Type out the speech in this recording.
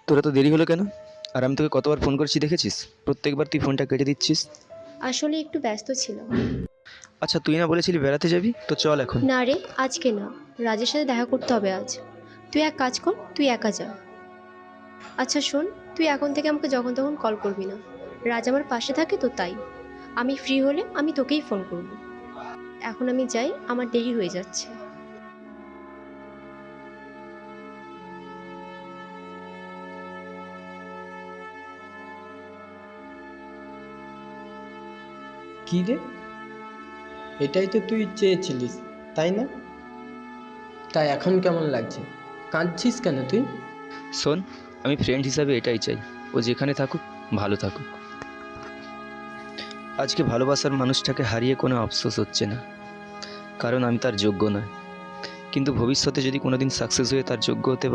তোরা তো দেরি হলো কেন? আর আমি তোকে কতবার ফোন করছি দেখেছিস? প্রত্যেকবার তুই ফোনটা কেটে দিচ্ছিস। আসলে একটু ব্যস্ত ছিলাম। আচ্ছা, তুই না বলেছিলি বেড়াতে যাবি? তো চল এখন। না রে, আজকে না। রাজের সাথে দেখা করতে হবে আজ। তুই এক কাজ কর, তুই একা যা। আচ্ছা শোন, তুই এখন থেকে আমাকে যখন তখন কল করবি না। রাজ আমার পাশে থাকে তো তাই। আমি ফ্রি হলে আমি তোকেই ফোন করব। এখন আমি যাই, আমার দেরি হয়ে যাচ্ছে। কী রে, এটাই তো তুই চেয়েছিলিস, তাই না? তাই এখন কেমন লাগছে? কাঁদছিস কেন তুই? শোন, আমি ফ্রেন্ড হিসাবে এটাই চাই, ও যেখানে থাকুক ভালো থাকুক। আজকে ভালোবাসার মানুষটাকে হারিয়ে কোনো আফসোস হচ্ছে না, কারণ আমি তার যোগ্য নয়। কিন্তু ভবিষ্যতে যদি কোনোদিন সাকসেস হয়ে তার যোগ্য হতে